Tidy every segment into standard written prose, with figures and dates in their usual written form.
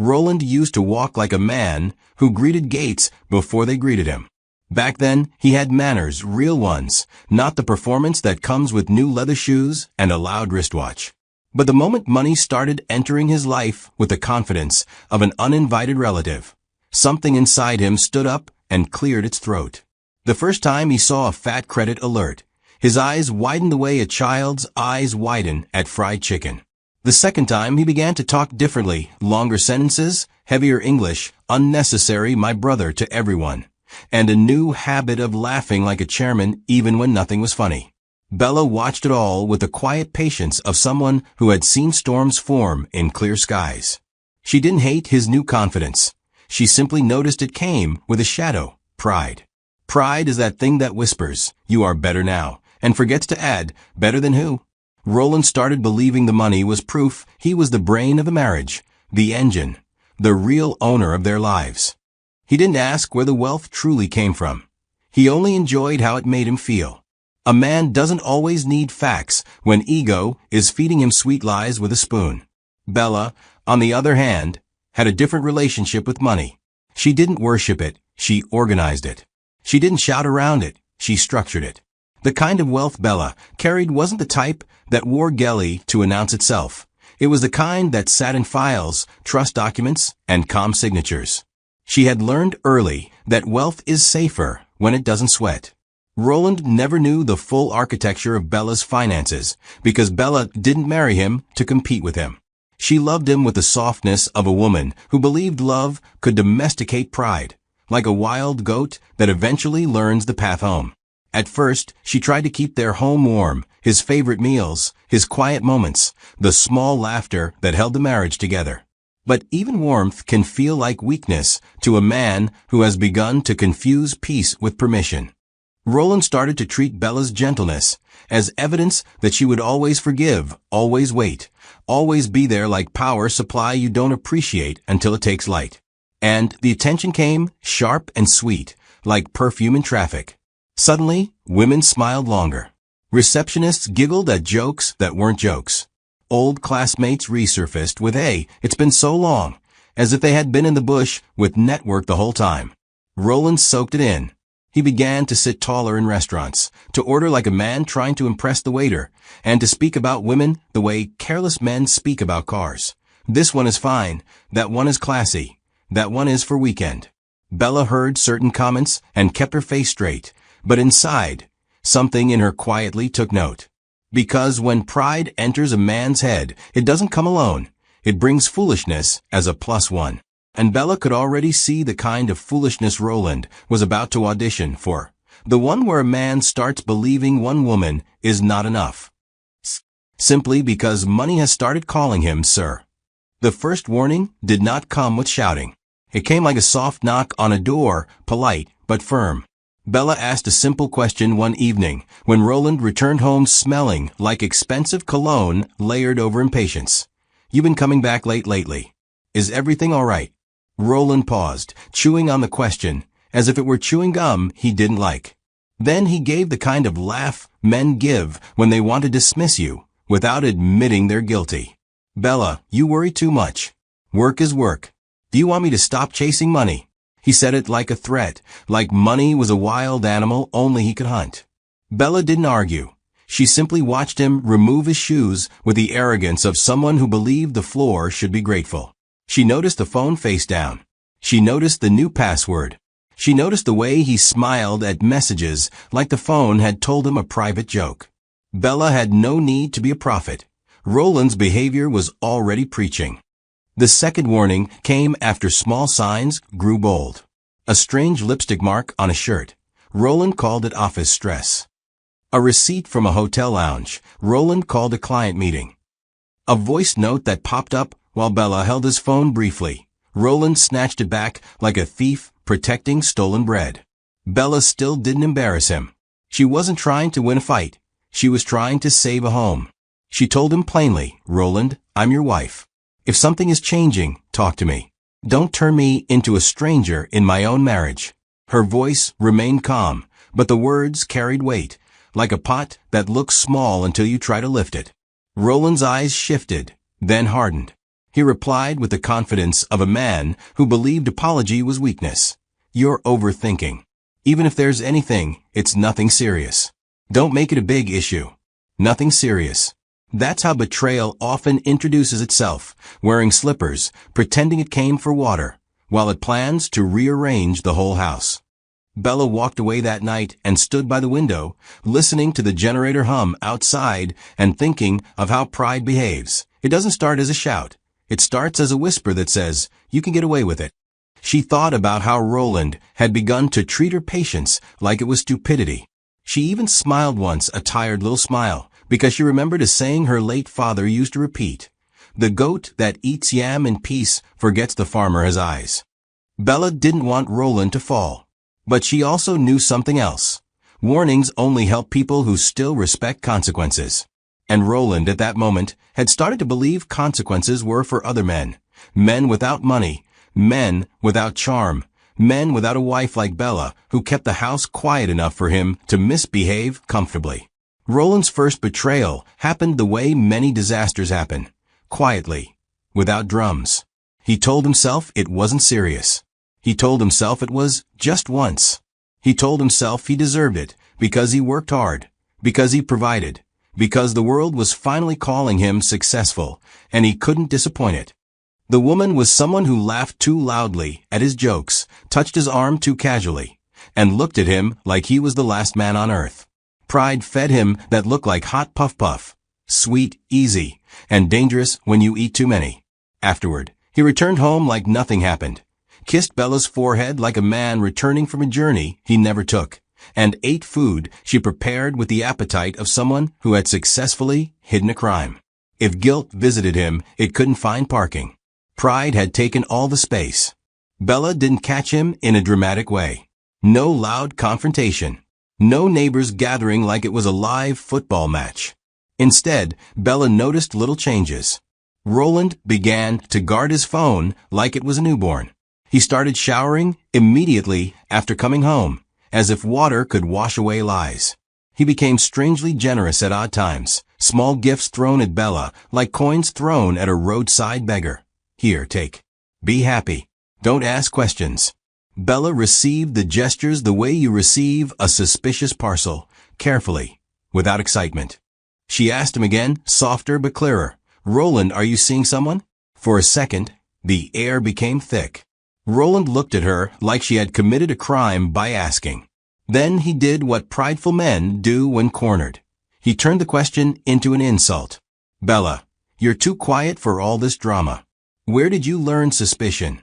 Roland used to walk like a man who greeted gates before they greeted him. Back then, he had manners, real ones, not the performance that comes with new leather shoes and a loud wristwatch. But the moment money started entering his life with the confidence of an uninvited relative, something inside him stood up and cleared its throat. The first time he saw a fat credit alert, his eyes widened the way a child's eyes widen at fried chicken. The second time he began to talk differently, longer sentences, heavier English, unnecessary my brother to everyone, and a new habit of laughing like a chairman even when nothing was funny. Bella watched it all with the quiet patience of someone who had seen storms form in clear skies. She didn't hate his new confidence. She simply noticed it came with a shadow, pride. Pride is that thing that whispers, "You are better now," and forgets to add, "Better than who?" Roland started believing the money was proof he was the brain of the marriage, the engine, the real owner of their lives. He didn't ask where the wealth truly came from. He only enjoyed how it made him feel. A man doesn't always need facts when ego is feeding him sweet lies with a spoon. Bella, on the other hand, had a different relationship with money. She didn't worship it, she organized it. She didn't shout around it, she structured it. The kind of wealth Bella carried wasn't the type that wore gelly to announce itself. It was the kind that sat in files, trust documents, and calm signatures. She had learned early that wealth is safer when it doesn't sweat. Roland never knew the full architecture of Bella's finances because Bella didn't marry him to compete with him. She loved him with the softness of a woman who believed love could domesticate pride, like a wild goat that eventually learns the path home. At first, she tried to keep their home warm, his favorite meals, his quiet moments, the small laughter that held the marriage together. But even warmth can feel like weakness to a man who has begun to confuse peace with permission. Roland started to treat Bella's gentleness as evidence that she would always forgive, always wait, always be there like power supply you don't appreciate until it takes light. And the attention came sharp and sweet, like perfume in traffic. Suddenly, women smiled longer. Receptionists giggled at jokes that weren't jokes. Old classmates resurfaced with, "Hey, it's been so long," as if they had been in the bush with network the whole time. Roland soaked it in. He began to sit taller in restaurants, to order like a man trying to impress the waiter, and to speak about women the way careless men speak about cars. This one is fine, that one is classy, that one is for weekend. Bella heard certain comments and kept her face straight, but inside, something in her quietly took note. Because when pride enters a man's head, it doesn't come alone. It brings foolishness as a +1. And Bella could already see the kind of foolishness Roland was about to audition for. The one where a man starts believing one woman is not enough. Simply because money has started calling him sir. The first warning did not come with shouting. It came like a soft knock on a door, polite but firm. Bella asked a simple question one evening when Roland returned home smelling like expensive cologne layered over impatience. "You've been coming back late lately. Is everything all right?" Roland paused, chewing on the question, as if it were chewing gum he didn't like. Then he gave the kind of laugh men give when they want to dismiss you, without admitting they're guilty. "Bella, you worry too much. Work is work. Do you want me to stop chasing money?" He said it like a threat, like money was a wild animal only he could hunt. Bella didn't argue. She simply watched him remove his shoes with the arrogance of someone who believed the floor should be grateful. She noticed the phone face down. She noticed the new password. She noticed the way he smiled at messages like the phone had told him a private joke. Bella had no need to be a prophet. Roland's behavior was already preaching. The second warning came after small signs grew bold. A strange lipstick mark on a shirt. Roland called it office stress. A receipt from a hotel lounge. Roland called a client meeting. A voice note that popped up while Bella held his phone briefly. Roland snatched it back like a thief protecting stolen bread. Bella still didn't embarrass him. She wasn't trying to win a fight. She was trying to save a home. She told him plainly, "Roland, I'm your wife. If something is changing, talk to me. Don't turn me into a stranger in my own marriage." Her voice remained calm, but the words carried weight, like a pot that looks small until you try to lift it. Roland's eyes shifted, then hardened. He replied with the confidence of a man who believed apology was weakness. You're overthinking. Even if there's anything, it's nothing serious. Don't make it a big issue. Nothing serious. That's how betrayal often introduces itself, wearing slippers, pretending it came for water, while it plans to rearrange the whole house. Bella walked away that night and stood by the window, listening to the generator hum outside and thinking of how pride behaves. It doesn't start as a shout. It starts as a whisper that says, you can get away with it. She thought about how Roland had begun to treat her patience like it was stupidity. She even smiled once, a tired little smile, because she remembered a saying her late father used to repeat. The goat that eats yam in peace forgets the farmer has eyes. Bella didn't want Roland to fall. But she also knew something else. Warnings only help people who still respect consequences. And Roland, at that moment, had started to believe consequences were for other men. Men without money, men without charm, men without a wife like Bella who kept the house quiet enough for him to misbehave comfortably. Roland's first betrayal happened the way many disasters happen. Quietly, without drums. He told himself it wasn't serious. He told himself it was just once. He told himself he deserved it because he worked hard, because he provided, because the world was finally calling him successful, and he couldn't disappoint it. The woman was someone who laughed too loudly at his jokes, touched his arm too casually, and looked at him like he was the last man on earth. Pride fed him that look like hot puff-puff, sweet, easy, and dangerous when you eat too many. Afterward, he returned home like nothing happened, kissed Bella's forehead like a man returning from a journey he never took, and ate food she prepared with the appetite of someone who had successfully hidden a crime. If guilt visited him, it couldn't find parking. Pride had taken all the space. Bella didn't catch him in a dramatic way. No loud confrontation. No neighbors gathering like it was a live football match. Instead, Bella noticed little changes. Roland began to guard his phone like it was a newborn. He started showering immediately after coming home, as if water could wash away lies. He became strangely generous at odd times, small gifts thrown at Bella like coins thrown at a roadside beggar. Here, take. Be happy. Don't ask questions. Bella received the gestures the way you receive a suspicious parcel, carefully, without excitement. She asked him again, softer but clearer. Roland, are you seeing someone? For a second, the air became thick. Roland looked at her like she had committed a crime by asking. Then he did what prideful men do when cornered. He turned the question into an insult. Bella, you're too quiet for all this drama. Where did you learn suspicion?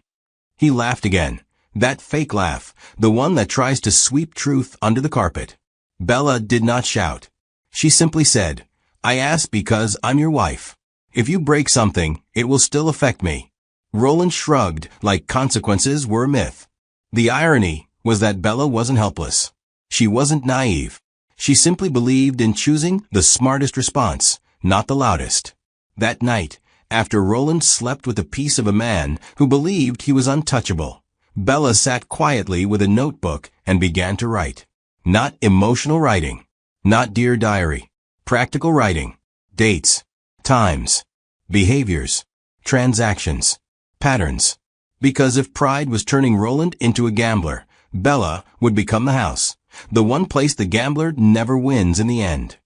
He laughed again. That fake laugh, the one that tries to sweep truth under the carpet. Bella did not shout. She simply said, I asked because I'm your wife. If you break something, it will still affect me. Roland shrugged like consequences were a myth. The irony was that Bella wasn't helpless. She wasn't naive. She simply believed in choosing the smartest response, not the loudest. That night, after Roland slept with a piece of a man who believed he was untouchable, Bella sat quietly with a notebook and began to write. Not emotional writing. Not Dear Diary. Practical writing. Dates. Times. Behaviors. Transactions. Patterns. Because if pride was turning Roland into a gambler, Bella would become the house, the one place the gambler never wins in the end.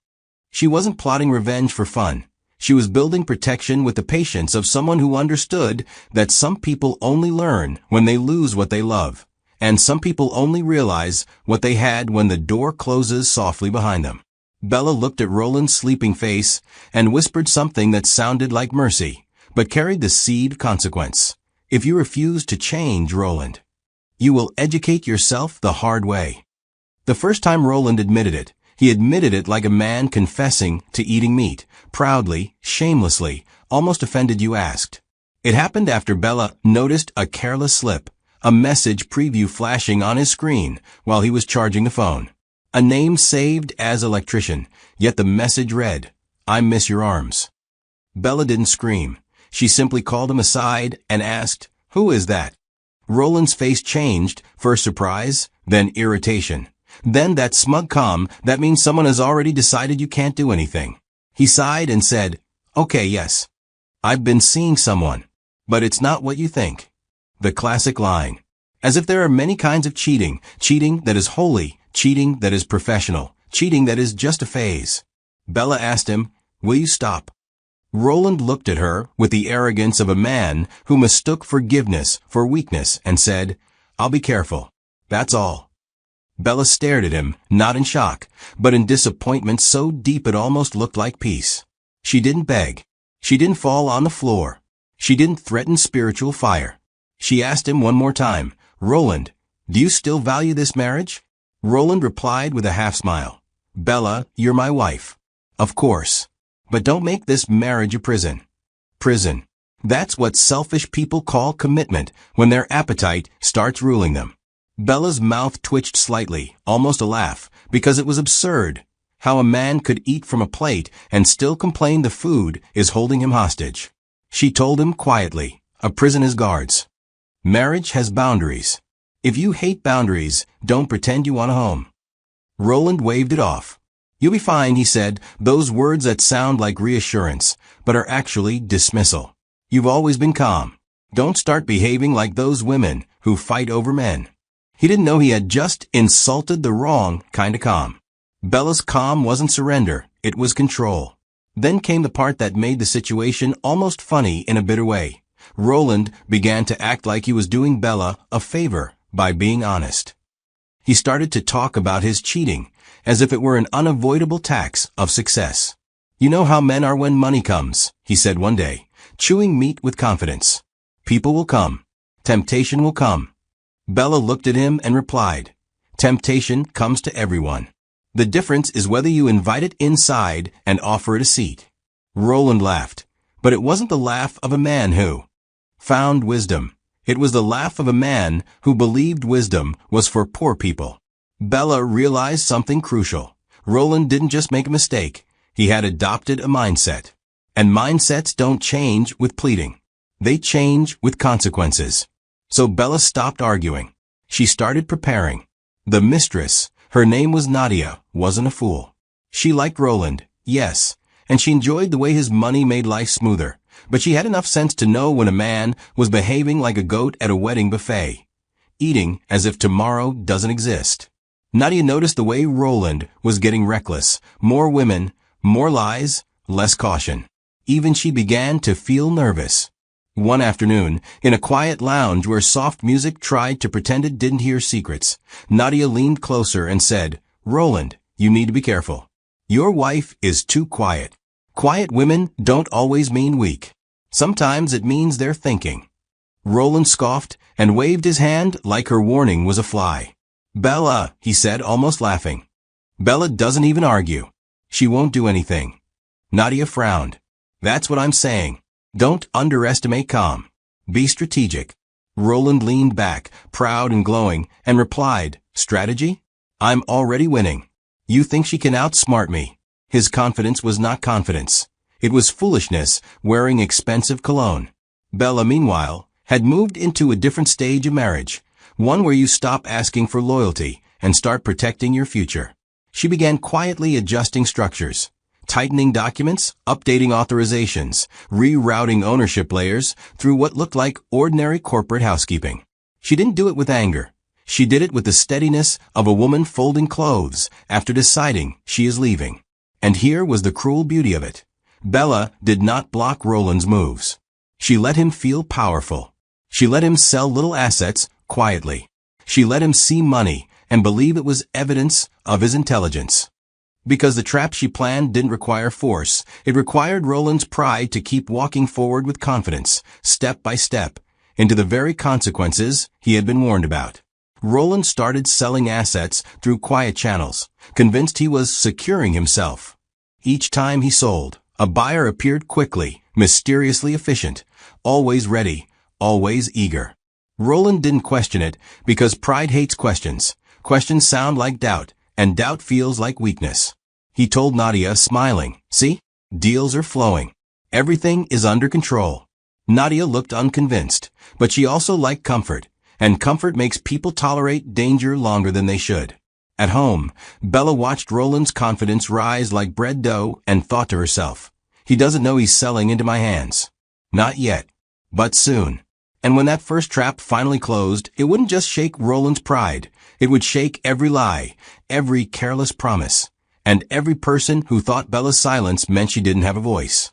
She wasn't plotting revenge for fun. She was building protection with the patience of someone who understood that some people only learn when they lose what they love, and some people only realize what they had when the door closes softly behind them. Bella looked at Roland's sleeping face and whispered something that sounded like mercy, but carried the seed of consequence. If you refuse to change, Roland, you will educate yourself the hard way. The first time Roland admitted it, he admitted it like a man confessing to eating meat, proudly, shamelessly, almost offended you asked. It happened after Bella noticed a careless slip, a message preview flashing on his screen while he was charging the phone. A name saved as electrician, yet the message read, I miss your arms. Bella didn't scream. She simply called him aside and asked, Who is that? Roland's face changed, first surprise, then irritation. Then that smug calm that means someone has already decided you can't do anything. He sighed and said, Okay, yes. I've been seeing someone. But it's not what you think. The classic line. As if there are many kinds of cheating. Cheating that is holy, cheating that is professional, cheating that is just a phase. Bella asked him, "Will you stop?" Roland looked at her with the arrogance of a man who mistook forgiveness for weakness and said, "I'll be careful. That's all." Bella stared at him, not in shock, but in disappointment so deep it almost looked like peace. She didn't beg. She didn't fall on the floor. She didn't threaten spiritual fire. She asked him one more time, "Roland, do you still value this marriage?" Roland replied with a half-smile, "Bella, you're my wife. Of course. But don't make this marriage a prison." Prison. That's what selfish people call commitment when their appetite starts ruling them. Bella's mouth twitched slightly, almost a laugh, because it was absurd. How a man could eat from a plate and still complain the food is holding him hostage. She told him quietly, "A prison has guards. Marriage has boundaries. If you hate boundaries, don't pretend you want a home." Roland waved it off. "You'll be fine," he said, those words that sound like reassurance, but are actually dismissal. "You've always been calm. Don't start behaving like those women who fight over men." He didn't know he had just insulted the wrong kind of calm. Bella's calm wasn't surrender, it was control. Then came the part that made the situation almost funny in a bitter way. Roland began to act like he was doing Bella a favor by being honest. He started to talk about his cheating, as if it were an unavoidable tax of success. "You know how men are when money comes," he said one day, chewing meat with confidence. "People will come. Temptation will come." Bella looked at him and replied, "Temptation comes to everyone. The difference is whether you invite it inside and offer it a seat." Roland laughed, but it wasn't the laugh of a man who found wisdom. It was the laugh of a man who believed wisdom was for poor people. Bella realized something crucial. Roland didn't just make a mistake. He had adopted a mindset. And mindsets don't change with pleading. They change with consequences. So Bella stopped arguing. She started preparing. The mistress, her name was Nadia, wasn't a fool. She liked Roland, yes, and she enjoyed the way his money made life smoother, but she had enough sense to know when a man was behaving like a goat at a wedding buffet, eating as if tomorrow doesn't exist. Nadia noticed the way Roland was getting reckless. More women, more lies, less caution. Even she began to feel nervous. One afternoon, in a quiet lounge where soft music tried to pretend it didn't hear secrets, Nadia leaned closer and said, "Roland, you need to be careful. Your wife is too quiet. Quiet women don't always mean weak. Sometimes it means they're thinking." Roland scoffed and waved his hand like her warning was a fly. "Bella," he said, almost laughing. "Bella doesn't even argue. She won't do anything." Nadia frowned. "That's what I'm saying. Don't underestimate calm. Be strategic." Roland leaned back, proud and glowing, and replied, "Strategy? I'm already winning. You think she can outsmart me?" His confidence was not confidence. It was foolishness wearing expensive cologne. Bella, meanwhile, had moved into a different stage of marriage, one where you stop asking for loyalty and start protecting your future. She began quietly adjusting structures, tightening documents, updating authorizations, rerouting ownership layers through what looked like ordinary corporate housekeeping. She didn't do it with anger. She did it with the steadiness of a woman folding clothes after deciding she is leaving. And here was the cruel beauty of it. Bella did not block Roland's moves. She let him feel powerful. She let him sell little assets quietly. She let him see money and believe it was evidence of his intelligence. Because the trap she planned didn't require force, it required Roland's pride to keep walking forward with confidence, step by step, into the very consequences he had been warned about. Roland started selling assets through quiet channels, convinced he was securing himself. Each time he sold, a buyer appeared quickly, mysteriously efficient, always ready, always eager. Roland didn't question it because pride hates questions. Questions sound like doubt, and doubt feels like weakness. He told Nadia, smiling, "See? Deals are flowing. Everything is under control." Nadia looked unconvinced, but she also liked comfort, and comfort makes people tolerate danger longer than they should. At home, Bella watched Roland's confidence rise like bread dough and thought to herself, "He doesn't know he's selling into my hands." Not yet. but soon. And when that first trap finally closed, it wouldn't just shake Roland's pride. It would shake every lie, every careless promise, and every person who thought Bella's silence meant she didn't have a voice.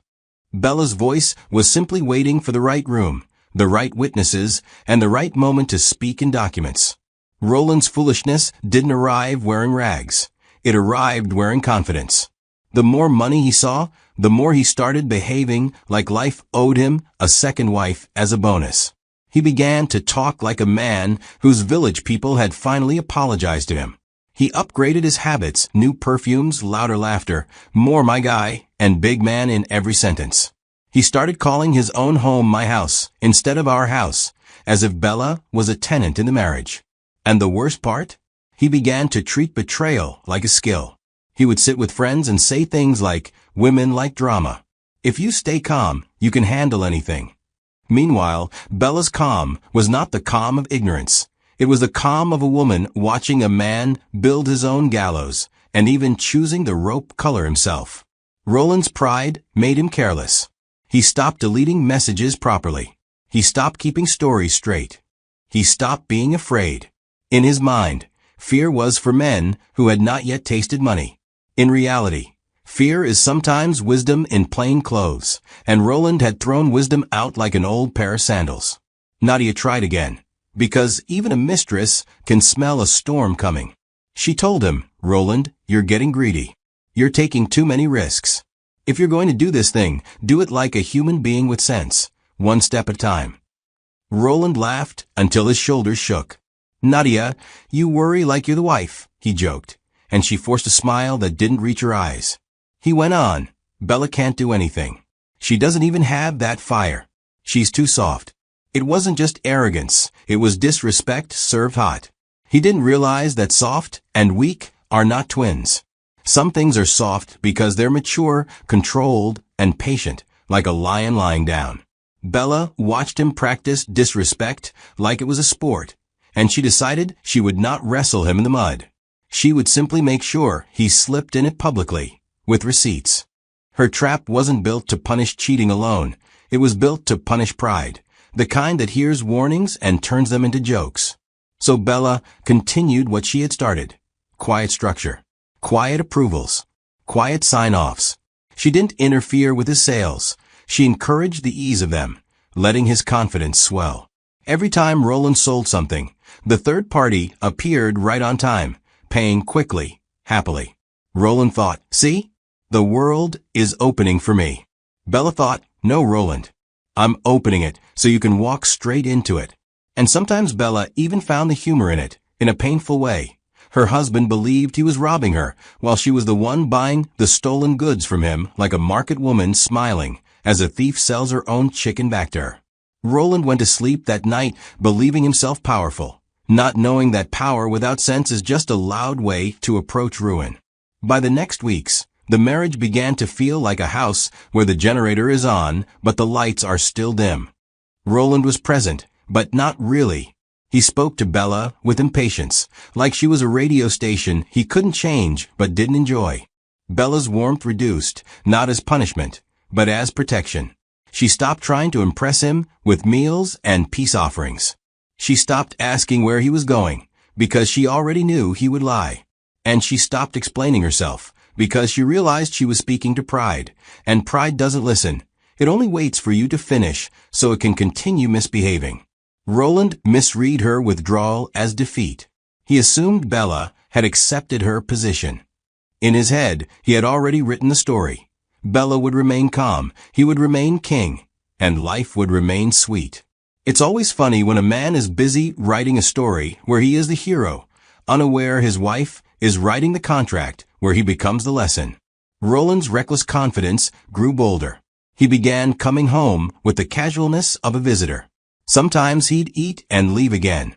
Bella's voice was simply waiting for the right room, the right witnesses, and the right moment to speak in documents. Roland's foolishness didn't arrive wearing rags. It arrived wearing confidence. The more money he saw, the more he started behaving like life owed him a second wife as a bonus. He began to talk like a man whose village people had finally apologized to him. He upgraded his habits, new perfumes, louder laughter, more my guy, and big man in every sentence. He started calling his own home my house instead of our house, as if Bella was a tenant in the marriage. And the worst part? He began to treat betrayal like a skill. He would sit with friends and say things like, "Women like drama. If you stay calm, you can handle anything." Meanwhile, Bella's calm was not the calm of ignorance. It was the calm of a woman watching a man build his own gallows, and even choosing the rope color himself. Roland's pride made him careless. He stopped deleting messages properly. He stopped keeping stories straight. He stopped being afraid. In his mind, fear was for men who had not yet tasted money. In reality, fear is sometimes wisdom in plain clothes, and Roland had thrown wisdom out like an old pair of sandals. Nadia tried again, because even a mistress can smell a storm coming. She told him, "Roland, you're getting greedy. You're taking too many risks. If you're going to do this thing, do it like a human being with sense, one step at a time." Roland laughed until his shoulders shook. "Nadia, you worry like you're the wife," he joked, and she forced a smile that didn't reach her eyes. He went on, "Bella can't do anything. She doesn't even have that fire. She's too soft." It wasn't just arrogance, it was disrespect served hot. He didn't realize that soft and weak are not twins. Some things are soft because they're mature, controlled, and patient, like a lion lying down. Bella watched him practice disrespect like it was a sport, and she decided she would not wrestle him in the mud. She would simply make sure he slipped in it publicly, with receipts. Her trap wasn't built to punish cheating alone. It was built to punish pride, the kind that hears warnings and turns them into jokes. So Bella continued what she had started. Quiet structure, quiet approvals, quiet sign-offs. She didn't interfere with his sales. She encouraged the ease of them, letting his confidence swell. Every time Roland sold something, the third party appeared right on time, paying quickly, happily. Roland thought, "See? The world is opening for me." Bella thought, "No, Roland. I'm opening it so you can walk straight into it." And sometimes Bella even found the humor in it, in a painful way. Her husband believed he was robbing her, while she was the one buying the stolen goods from him like a market woman smiling, as a thief sells her own chicken back to her. Roland went to sleep that night believing himself powerful, not knowing that power without sense is just a loud way to approach ruin. By the next weeks, the marriage began to feel like a house where the generator is on, but the lights are still dim. Roland was present, but not really. He spoke to Bella with impatience, like she was a radio station he couldn't change but didn't enjoy. Bella's warmth reduced, not as punishment, but as protection. She stopped trying to impress him with meals and peace offerings. She stopped asking where he was going, because she already knew he would lie. And she stopped explaining herself, because she realized she was speaking to pride, and pride doesn't listen. It only waits for you to finish so it can continue misbehaving. Roland misread her withdrawal as defeat. He assumed Bella had accepted her position. In his head, he had already written the story. Bella would remain calm, he would remain king, and life would remain sweet. It's always funny when a man is busy writing a story where he is the hero, unaware his wife is writing the contract where he becomes the lesson. Roland's reckless confidence grew bolder. He began coming home with the casualness of a visitor. Sometimes he'd eat and leave again.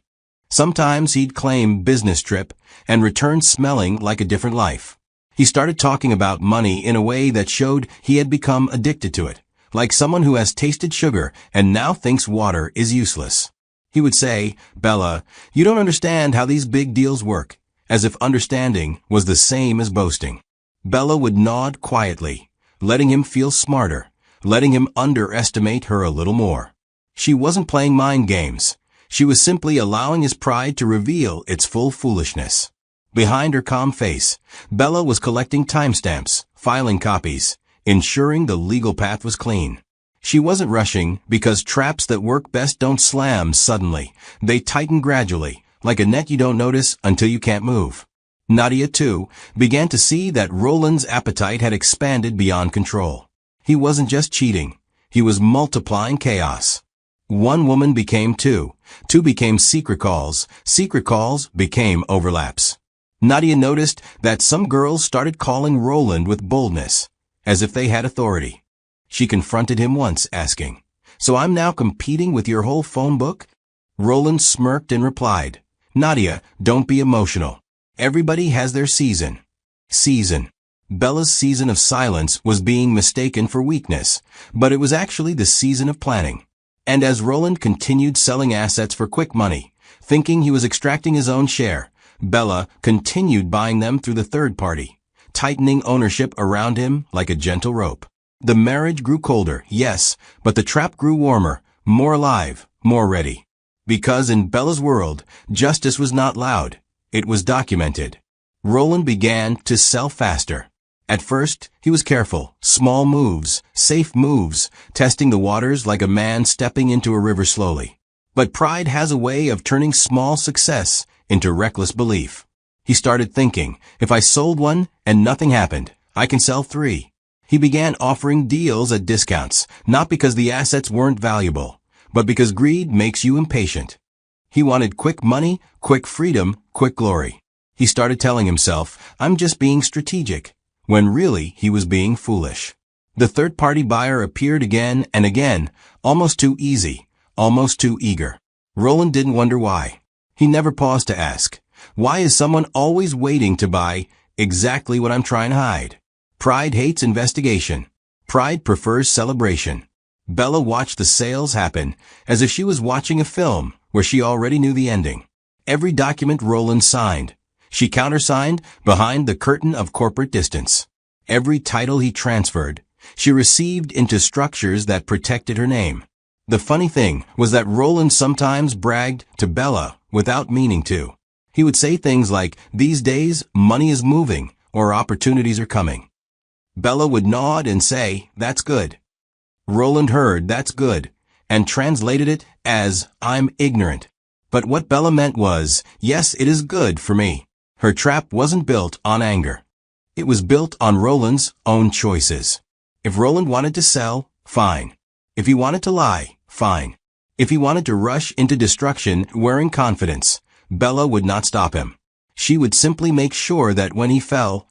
Sometimes he'd claim business trip and return smelling like a different life. He started talking about money in a way that showed he had become addicted to it, like someone who has tasted sugar and now thinks water is useless. He would say, "Bella, you don't understand how these big deals work," as if understanding was the same as boasting. Bella would nod quietly, letting him feel smarter, letting him underestimate her a little more. She wasn't playing mind games. She was simply allowing his pride to reveal its full foolishness. Behind her calm face, Bella was collecting timestamps, filing copies, ensuring the legal path was clean. She wasn't rushing because traps that work best don't slam suddenly. They tighten gradually, like a net you don't notice until you can't move. Nadia, too, began to see that Roland's appetite had expanded beyond control. He wasn't just cheating. He was multiplying chaos. One woman became two became secret calls became overlaps. Nadia noticed that some girls started calling Roland with boldness, as if they had authority. She confronted him once, asking, "So I'm now competing with your whole phone book?" Roland smirked and replied, "Nadia, don't be emotional. Everybody has their season." Bella's season of silence was being mistaken for weakness, but it was actually the season of planning. And as Roland continued selling assets for quick money, thinking he was extracting his own share, Bella continued buying them through the third party, tightening ownership around him like a gentle rope. The marriage grew colder, yes, but the trap grew warmer, more alive, more ready. Because in Bella's world, justice was not loud, it was documented. Roland began to sell faster. At first, he was careful, small moves, safe moves, testing the waters like a man stepping into a river slowly. But pride has a way of turning small success into reckless belief. He started thinking, if I sold one and nothing happened, I can sell 3. He began offering deals at discounts, not because the assets weren't valuable, but because greed makes you impatient. He wanted quick money, quick freedom, quick glory. He started telling himself, I'm just being strategic, when really he was being foolish. The third-party buyer appeared again and again, almost too easy, almost too eager. Roland didn't wonder why. He never paused to ask, why is someone always waiting to buy exactly what I'm trying to hide? Pride hates investigation. Pride prefers celebration. Bella watched the sales happen as if she was watching a film where she already knew the ending. Every document Roland signed, she countersigned behind the curtain of corporate distance. Every title he transferred, she received into structures that protected her name. The funny thing was that Roland sometimes bragged to Bella without meaning to. He would say things like, these days, money is moving, or opportunities are coming. Bella would nod and say, that's good. Roland heard, that's good, and translated it as, I'm ignorant. But what Bella meant was, yes, it is good for me. Her trap wasn't built on anger. It was built on Roland's own choices. If Roland wanted to sell, fine. If he wanted to lie, fine. If he wanted to rush into destruction wearing confidence, Bella would not stop him. She would simply make sure that when he fell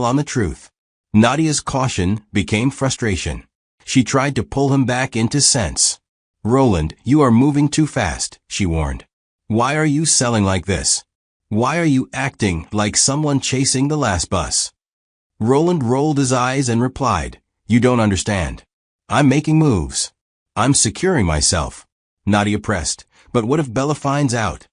on the truth. Nadia's caution became frustration. She tried to pull him back into sense. Roland, you are moving too fast, she warned. Why are you selling like this? Why are you acting like someone chasing the last bus? Roland rolled his eyes and replied, you don't understand. I'm making moves. I'm securing myself. Nadia pressed, but what if Bella finds out?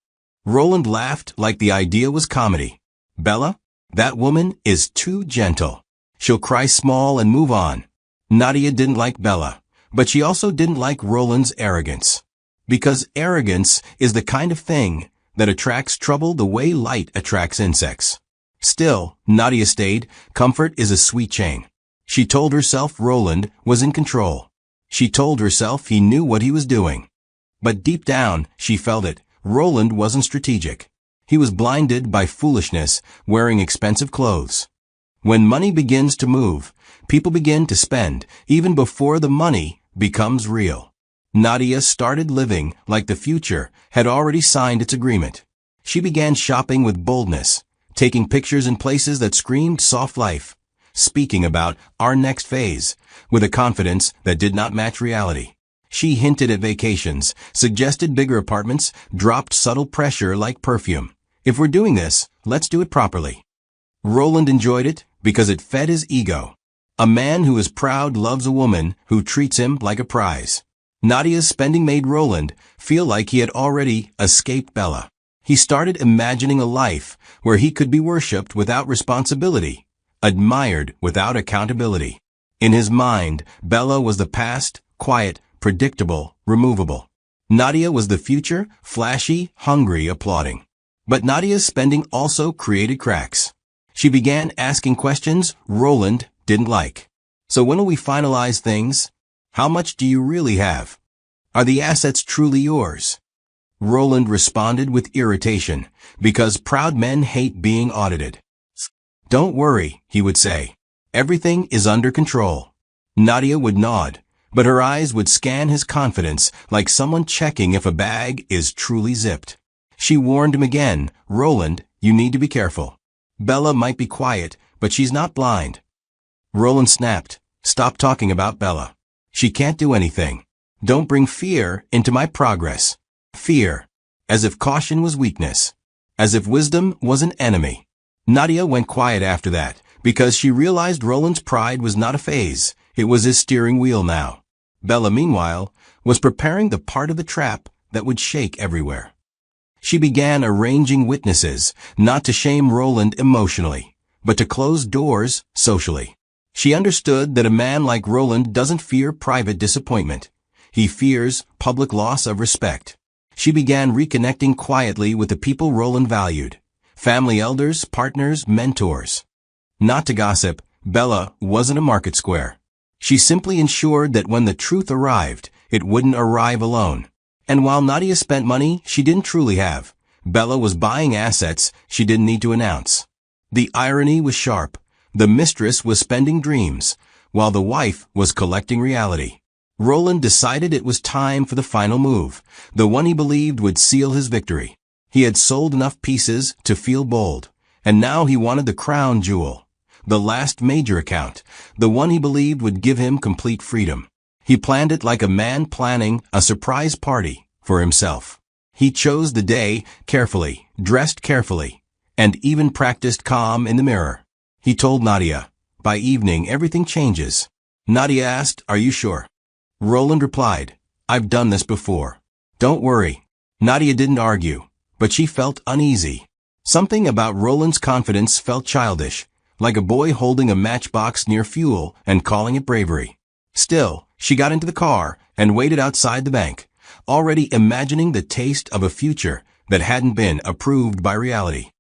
Roland laughed like the idea was comedy. Bella? That woman is too gentle. She'll cry small and move on. Nadia didn't like Bella, but she also didn't like Roland's arrogance. Because arrogance is the kind of thing that attracts trouble the way light attracts insects. Still, Nadia stayed. Comfort is a sweet chain. She told herself Roland was in control. She told herself he knew what he was doing. But deep down, she felt it. Roland wasn't strategic. He was blinded by foolishness, wearing expensive clothes. When money begins to move, people begin to spend, even before the money becomes real. Nadia started living like the future had already signed its agreement. She began shopping with boldness, taking pictures in places that screamed soft life, speaking about our next phase with a confidence that did not match reality. She hinted at vacations, suggested bigger apartments, dropped subtle pressure like perfume. If we're doing this, let's do it properly. Roland enjoyed it because it fed his ego. A man who is proud loves a woman who treats him like a prize. Nadia's spending made Roland feel like he had already escaped Bella. He started imagining a life where he could be worshipped without responsibility, admired without accountability. In his mind, Bella was the past, quiet, predictable removable. Nadia was the future, flashy, hungry, applauding. But Nadia's spending also created cracks. She began asking questions Roland didn't like. So when will we finalize things? How much do you really have? Are the assets truly yours? Roland responded with irritation, because proud men hate being audited. Don't worry, he would say. Everything is under control. Nadia would nod, but her eyes would scan his confidence like someone checking if a bag is truly zipped. She warned him again, Roland, you need to be careful. Bella might be quiet, but she's not blind. Roland snapped, stop talking about Bella. She can't do anything. Don't bring fear into my progress. Fear. As if caution was weakness. As if wisdom was an enemy. Nadia went quiet after that, because she realized Roland's pride was not a phase, it was his steering wheel now. Bella, meanwhile, was preparing the part of the trap that would shake everywhere. She began arranging witnesses, not to shame Roland emotionally, but to close doors socially. She understood that a man like Roland doesn't fear private disappointment. He fears public loss of respect. She began reconnecting quietly with the people Roland valued. Family elders, partners, mentors. Not to gossip, Bella wasn't a market square. She simply ensured that when the truth arrived, it wouldn't arrive alone. And while Nadia spent money she didn't truly have, Bella was buying assets she didn't need to announce. The irony was sharp. The mistress was spending dreams, while the wife was collecting reality. Roland decided it was time for the final move, the one he believed would seal his victory. He had sold enough pieces to feel bold, and now he wanted the crown jewel, the last major account, the one he believed would give him complete freedom. He planned it like a man planning a surprise party for himself. He chose the day carefully, dressed carefully, and even practiced calm in the mirror. He told Nadia, by evening everything changes. Nadia asked, are you sure? Roland replied, I've done this before. Don't worry. Nadia didn't argue, but she felt uneasy. Something about Roland's confidence felt childish, like a boy holding a matchbox near fuel and calling it bravery. Still, she got into the car and waited outside the bank, already imagining the taste of a future that hadn't been approved by reality.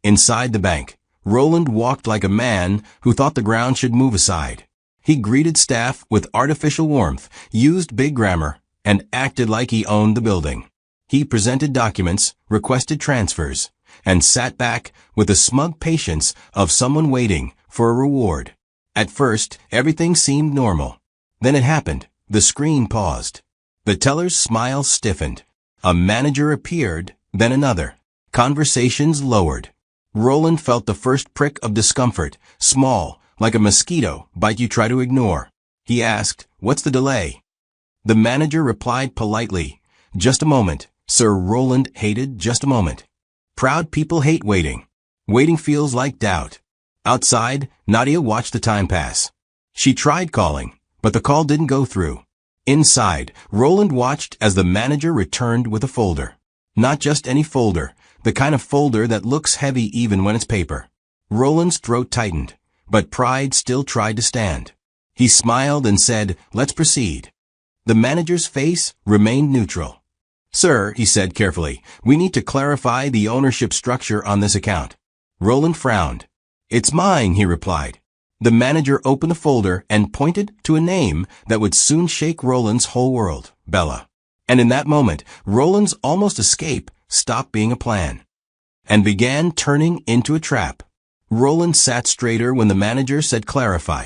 Inside the bank, Roland walked like a man who thought the ground should move aside. He greeted staff with artificial warmth, used big grammar, and acted like he owned the building. He presented documents, requested transfers, and sat back with the smug patience of someone waiting for a reward. At first, everything seemed normal. Then it happened. The screen paused. The teller's smile stiffened. A manager appeared, then another. Conversations lowered. Roland felt the first prick of discomfort, small, like a mosquito bite you try to ignore. He asked, what's the delay? The manager replied politely, just a moment. Sir Roland hated just a moment. Proud people hate waiting. Waiting feels like doubt. Outside, Nadia watched the time pass. She tried calling, but the call didn't go through. Inside, Roland watched as the manager returned with a folder. Not just any folder, the kind of folder that looks heavy even when it's paper. Roland's throat tightened, but pride still tried to stand. He smiled and said, let's proceed. The manager's face remained neutral. Sir, he said carefully, we need to clarify the ownership structure on this account. Roland frowned. It's mine, he replied. The manager opened the folder and pointed to a name that would soon shake Roland's whole world, Bella. And in that moment, Roland's almost escape stopped being a plan and began turning into a trap. Roland sat straighter when the manager said clarify,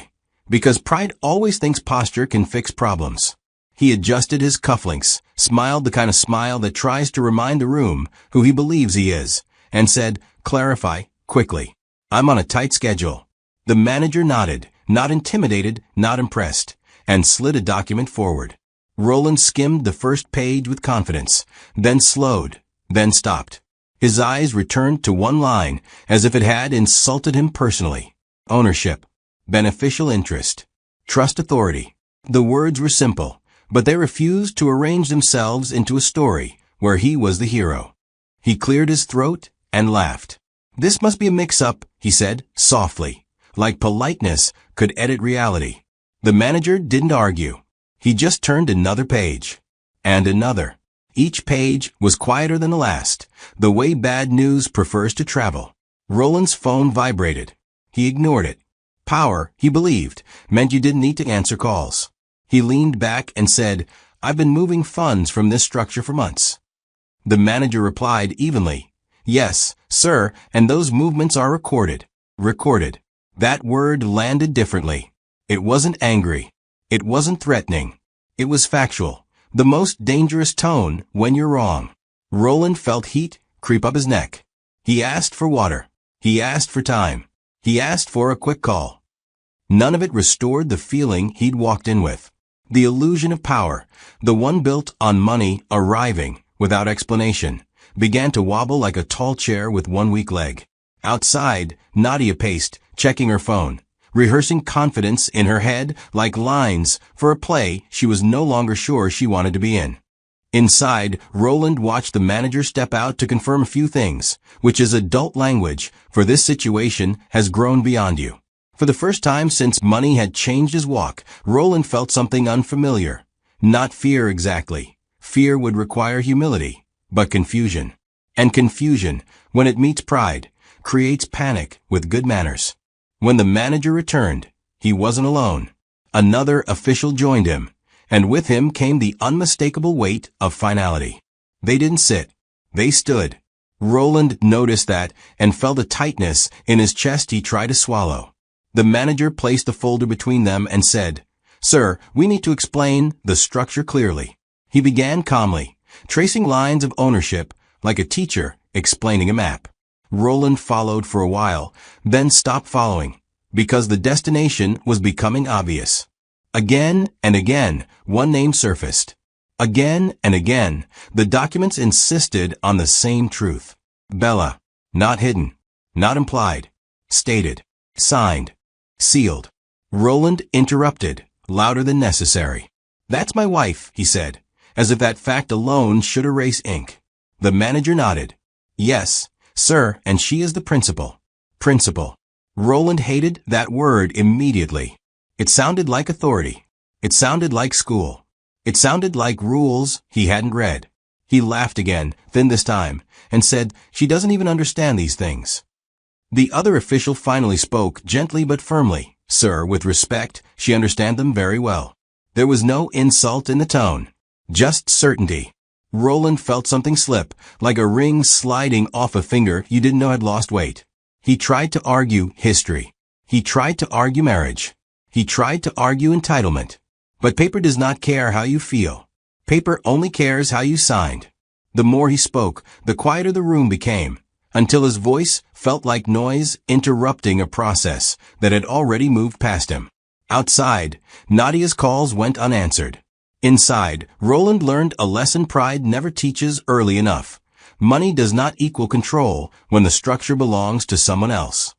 because pride always thinks posture can fix problems. He adjusted his cufflinks, smiled the kind of smile that tries to remind the room who he believes he is, and said, clarify, quickly. I'm on a tight schedule. The manager nodded, not intimidated, not impressed, and slid a document forward. Roland skimmed the first page with confidence, then slowed, then stopped. His eyes returned to one line, as if it had insulted him personally. Ownership. Beneficial interest. Trust authority. The words were simple, but they refused to arrange themselves into a story where he was the hero. He cleared his throat and laughed. This must be a mix-up, he said, softly, like politeness could edit reality. The manager didn't argue. He just turned another page. and another. Each page was quieter than the last, the way bad news prefers to travel. Roland's phone vibrated. He ignored it. Power, he believed, meant you didn't need to answer calls. He leaned back and said, "I've been moving funds from this structure for months." The manager replied evenly, "Yes, sir, and those movements are recorded." Recorded. That word landed differently. It wasn't angry. It wasn't threatening. It was factual. The most dangerous tone when you're wrong. Roland felt heat creep up his neck. He asked for water. He asked for time. He asked for a quick call. None of it restored the feeling he'd walked in with. The illusion of power, the one built on money arriving without explanation, began to wobble like a tall chair with one weak leg. Outside, Nadia paced, checking her phone, rehearsing confidence in her head like lines for a play she was no longer sure she wanted to be in. Inside, Roland watched the manager step out to confirm a few things, which is adult language, for this situation has grown beyond you. For the first time since money had changed his walk, Roland felt something unfamiliar. Not fear exactly. Fear would require humility, but confusion. And confusion, when it meets pride, creates panic with good manners. When the manager returned, he wasn't alone. Another official joined him, and with him came the unmistakable weight of finality. They didn't sit. They stood. Roland noticed that and felt a tightness in his chest he tried to swallow. The manager placed the folder between them and said, "Sir, we need to explain the structure clearly." He began calmly, tracing lines of ownership like a teacher explaining a map. Roland followed for a while, then stopped following, because the destination was becoming obvious. Again and again, one name surfaced. Again and again, the documents insisted on the same truth. Bella. Not hidden. Not implied. Stated. Signed. Sealed. Roland interrupted, louder than necessary. "That's my wife," he said, as if that fact alone should erase ink. The manager nodded. "Yes, sir, and she is the principal." Principal. Roland hated that word immediately. It sounded like authority. It sounded like school. It sounded like rules he hadn't read. He laughed again, thin this time, and said, "She doesn't even understand these things." The other official finally spoke, gently but firmly. "Sir, with respect, she understands them very well." There was no insult in the tone, just certainty. Roland felt something slip, like a ring sliding off a finger you didn't know had lost weight. He tried to argue history. He tried to argue marriage. He tried to argue entitlement. But paper does not care how you feel. Paper only cares how you signed. The more he spoke, the quieter the room became, until his voice felt like noise interrupting a process that had already moved past him. Outside, Nadia's calls went unanswered. Inside, Roland learned a lesson pride never teaches early enough. Money does not equal control when the structure belongs to someone else.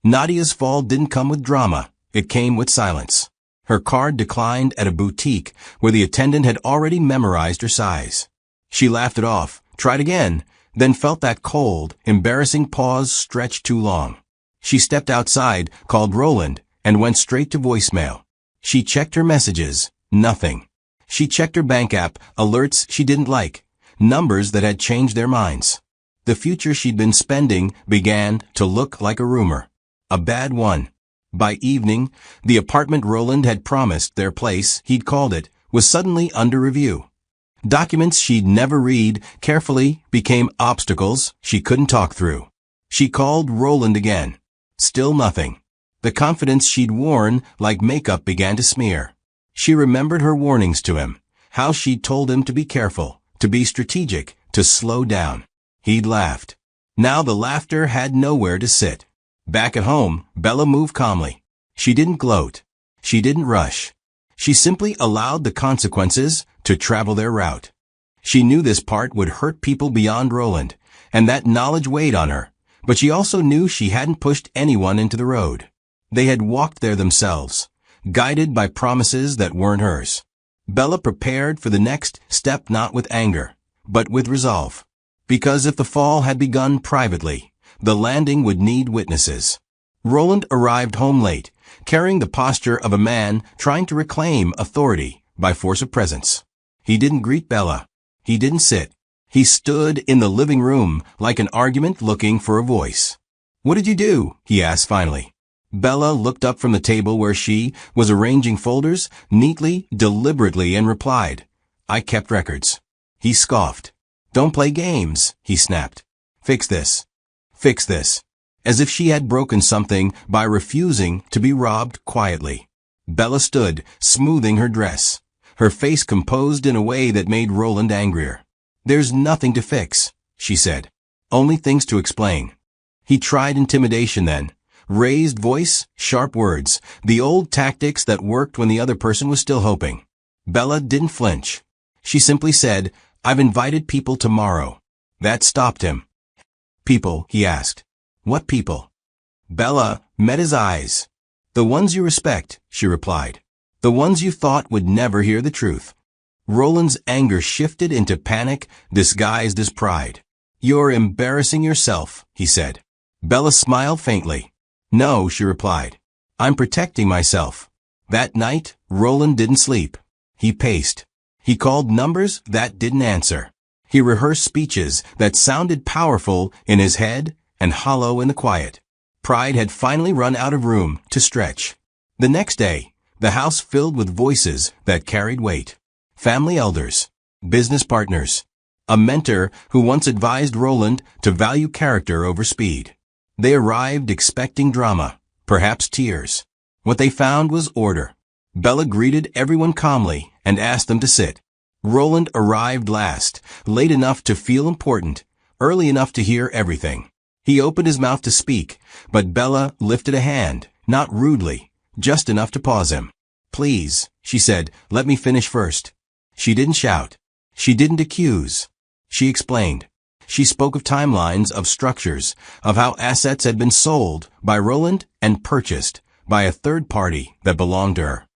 Nadia's fall didn't come with drama. It came with silence. Her card declined at a boutique where the attendant had already memorized her size. She laughed it off, tried again, then felt that cold, embarrassing pause stretch too long. She stepped outside, called Roland, and went straight to voicemail. She checked her messages. Nothing. She checked her bank app, alerts she didn't like, numbers that had changed their minds. The future she'd been spending began to look like a rumor. A bad one. By evening, the apartment Roland had promised, their place, he'd called it, was suddenly under review. Documents she'd never read carefully became obstacles she couldn't talk through. She called Roland again. Still nothing. The confidence she'd worn like makeup began to smear. She remembered her warnings to him, how she'd told him to be careful, to be strategic, to slow down. He'd laughed. Now the laughter had nowhere to sit. Back at home, Bella moved calmly. She didn't gloat. She didn't rush. She simply allowed the consequences to travel their route. She knew this part would hurt people beyond Roland, and that knowledge weighed on her, but she also knew she hadn't pushed anyone into the road. They had walked there themselves, guided by promises that weren't hers. Bella prepared for the next step not with anger, but with resolve. Because if the fall had begun privately, the landing would need witnesses. Roland arrived home late, carrying the posture of a man trying to reclaim authority by force of presence. He didn't greet Bella. He didn't sit. He stood in the living room like an argument looking for a voice. "What did you do?" he asked finally. Bella looked up from the table where she was arranging folders neatly, deliberately, and replied, "I kept records." He scoffed. "Don't play games," he snapped. "Fix this. Fix this." As if she had broken something by refusing to be robbed quietly. Bella stood, smoothing her dress, her face composed in a way that made Roland angrier. "There's nothing to fix," she said. "Only things to explain." He tried intimidation then. Raised voice, sharp words, the old tactics that worked when the other person was still hoping. Bella didn't flinch. She simply said, "I've invited people tomorrow." That stopped him. "People?" he asked. "What people?" Bella met his eyes. "The ones you respect," she replied. "The ones you thought would never hear the truth." Roland's anger shifted into panic disguised as pride. "You're embarrassing yourself," he said. Bella smiled faintly. "No," she replied. "I'm protecting myself." That night, Roland didn't sleep. He paced. He called numbers that didn't answer. He rehearsed speeches that sounded powerful in his head and hollow in the quiet. Pride had finally run out of room to stretch. The next day, the house filled with voices that carried weight. Family elders, business partners, a mentor who once advised Roland to value character over speed. They arrived expecting drama, perhaps tears. What they found was order. Bella greeted everyone calmly and asked them to sit. Roland arrived last, late enough to feel important, early enough to hear everything. He opened his mouth to speak, but Bella lifted a hand, not rudely, just enough to pause him. "Please," she said, "let me finish first." She didn't shout. She didn't accuse. She explained. She spoke of timelines, of structures, of how assets had been sold by Roland and purchased by a third party that belonged to her.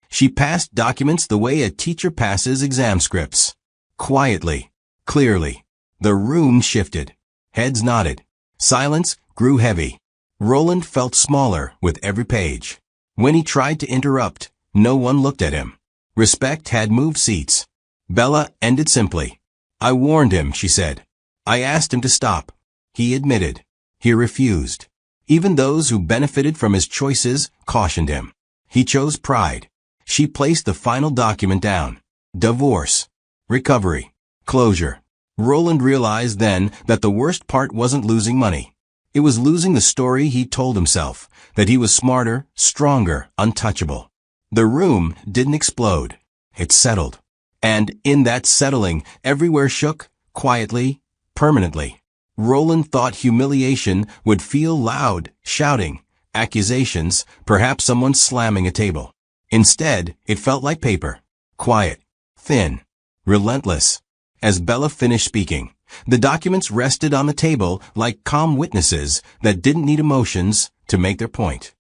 She passed documents the way a teacher passes exam scripts. Quietly, clearly. The room shifted. Heads nodded. Silence grew heavy. Roland felt smaller with every page. When he tried to interrupt, no one looked at him. Respect had moved seats. Bella ended simply. "I warned him," she said. "I asked him to stop." He admitted. He refused. Even those who benefited from his choices cautioned him. He chose pride. She placed the final document down. Divorce. Recovery. Closure. Roland realized then that the worst part wasn't losing money. It was losing the story he told himself, that he was smarter, stronger, untouchable. The room didn't explode. It settled. And in that settling, everywhere shook, quietly, permanently. Roland thought humiliation would feel loud, shouting, accusations, perhaps someone slamming a table. Instead, it felt like paper. Quiet, thin, relentless. As Bella finished speaking, the documents rested on the table like calm witnesses that didn't need emotions to make their point.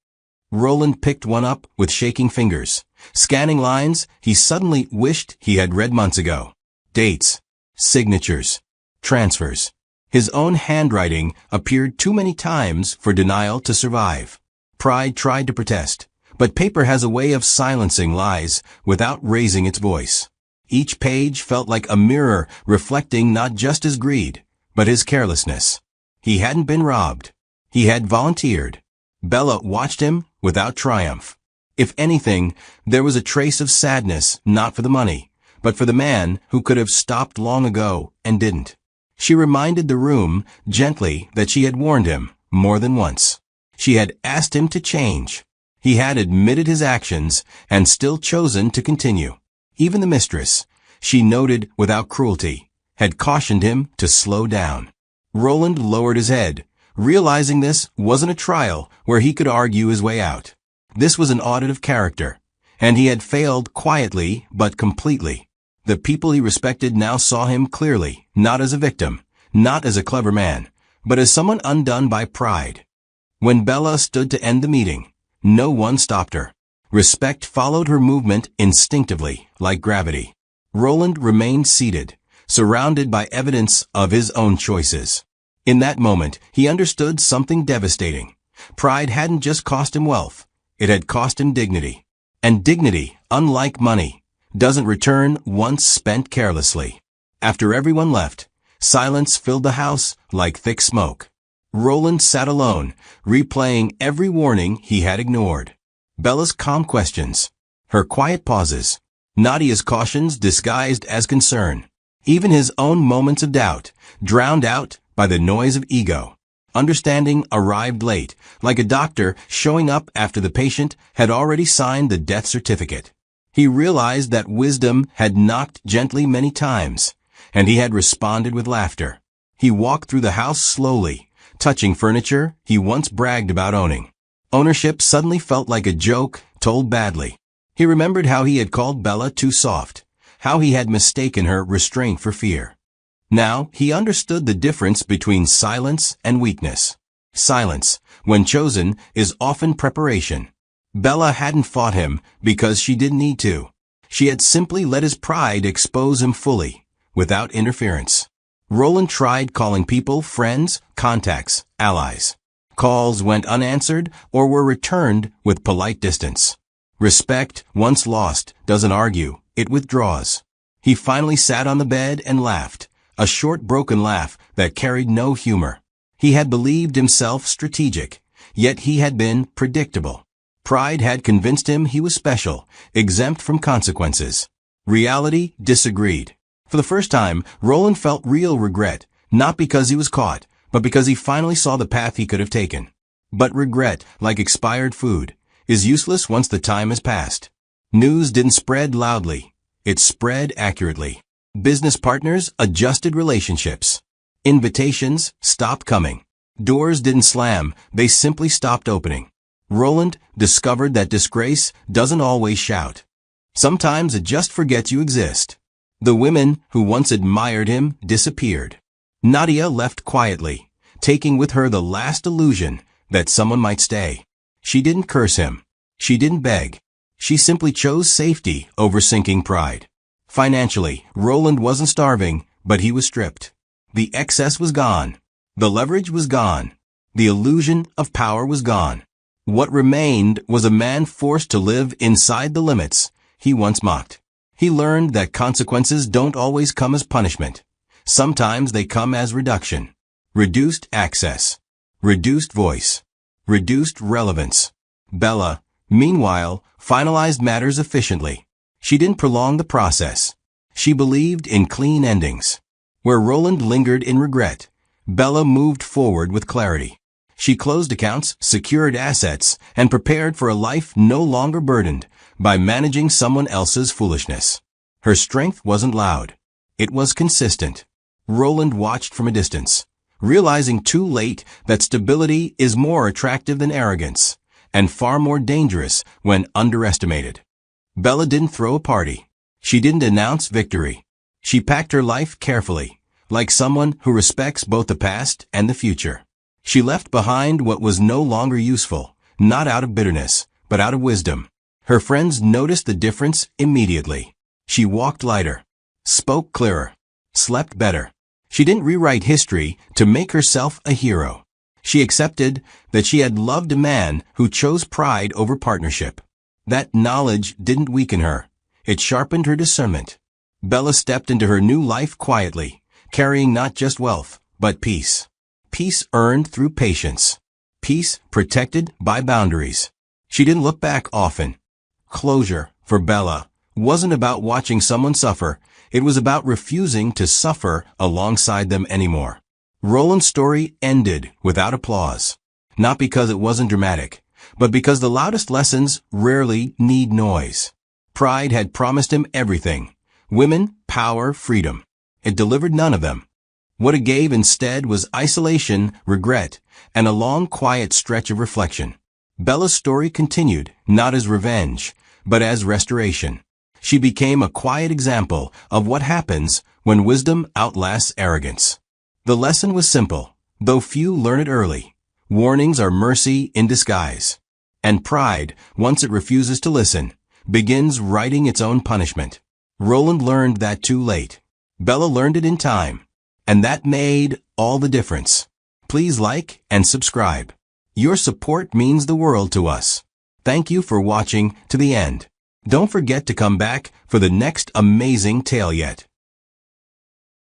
Roland picked one up with shaking fingers. Scanning lines he suddenly wished he had read months ago. Dates, signatures, transfers. His own handwriting appeared too many times for denial to survive. Pride tried to protest, but paper has a way of silencing lies without raising its voice. Each page felt like a mirror reflecting not just his greed, but his carelessness. He hadn't been robbed. He had volunteered. Bella watched him without triumph. If anything, there was a trace of sadness, not for the money, but for the man who could have stopped long ago and didn't. She reminded the room, gently, that she had warned him, more than once. She had asked him to change. He had admitted his actions and still chosen to continue. Even the mistress, she noted without cruelty, had cautioned him to slow down. Roland lowered his head, realizing this wasn't a trial where he could argue his way out. This was an audit of character, and he had failed quietly but completely. The people he respected now saw him clearly, not as a victim, not as a clever man, but as someone undone by pride. When Bella stood to end the meeting, no one stopped her. Respect followed her movement instinctively, like gravity. Roland remained seated, surrounded by evidence of his own choices. In that moment, he understood something devastating. Pride hadn't just cost him wealth. It had cost him dignity. And dignity, unlike money, doesn't return once spent carelessly. After everyone left, silence filled the house like thick smoke. Roland sat alone, replaying every warning he had ignored. Bella's calm questions, her quiet pauses, Nadia's cautions disguised as concern, even his own moments of doubt, drowned out by the noise of ego. Understanding arrived late, like a doctor showing up after the patient had already signed the death certificate. He realized that wisdom had knocked gently many times, and he had responded with laughter. He walked through the house slowly, touching furniture he once bragged about owning. Ownership suddenly felt like a joke told badly. He remembered how he had called Bella too soft, how he had mistaken her restraint for fear. Now he understood the difference between silence and weakness. Silence, when chosen, is often preparation. Bella hadn't fought him because she didn't need to. She had simply let his pride expose him fully, without interference. Roland tried calling people friends, contacts, allies. Calls went unanswered or were returned with polite distance. Respect, once lost, doesn't argue, it withdraws. He finally sat on the bed and laughed, a short broken laugh that carried no humor. He had believed himself strategic, yet he had been predictable. Pride had convinced him he was special, exempt from consequences. Reality disagreed. For the first time, Roland felt real regret, not because he was caught, but because he finally saw the path he could have taken. But regret, like expired food, is useless once the time has passed. News didn't spread loudly. It spread accurately. Business partners adjusted relationships. Invitations stopped coming. Doors didn't slam, they simply stopped opening. Roland discovered that disgrace doesn't always shout. Sometimes it just forgets you exist. The women who once admired him disappeared. Nadia left quietly, taking with her the last illusion that someone might stay. She didn't curse him. She didn't beg. She simply chose safety over sinking pride. Financially, Roland wasn't starving, but he was stripped. The excess was gone. The leverage was gone. The illusion of power was gone. What remained was a man forced to live inside the limits he once mocked. He learned that consequences don't always come as punishment. Sometimes they come as reduction. Reduced access. Reduced voice. Reduced relevance. Bella, meanwhile, finalized matters efficiently. She didn't prolong the process. She believed in clean endings. Where Roland lingered in regret, Bella moved forward with clarity. She closed accounts, secured assets, and prepared for a life no longer burdened by managing someone else's foolishness. Her strength wasn't loud. It was consistent. Roland watched from a distance, realizing too late that stability is more attractive than arrogance, and far more dangerous when underestimated. Bella didn't throw a party. She didn't announce victory. She packed her life carefully, like someone who respects both the past and the future. She left behind what was no longer useful, not out of bitterness, but out of wisdom. Her friends noticed the difference immediately. She walked lighter, spoke clearer, slept better. She didn't rewrite history to make herself a hero. She accepted that she had loved a man who chose pride over partnership. That knowledge didn't weaken her. It sharpened her discernment. Bella stepped into her new life quietly, carrying not just wealth, but peace. Peace earned through patience. Peace protected by boundaries. She didn't look back often. Closure, for Bella, wasn't about watching someone suffer. It was about refusing to suffer alongside them anymore. Roland's story ended without applause. Not because it wasn't dramatic, but because the loudest lessons rarely need noise. Pride had promised him everything. Women, power, freedom. It delivered none of them. What it gave instead was isolation, regret, and a long, quiet stretch of reflection. Bella's story continued, not as revenge, but as restoration. She became a quiet example of what happens when wisdom outlasts arrogance. The lesson was simple, though few learn it early. Warnings are mercy in disguise. And pride, once it refuses to listen, begins writing its own punishment. Roland learned that too late. Bella learned it in time. And that made all the difference. Please like and subscribe. Your support means the world to us. Thank you for watching to the end. Don't forget to come back for the next amazing tale yet.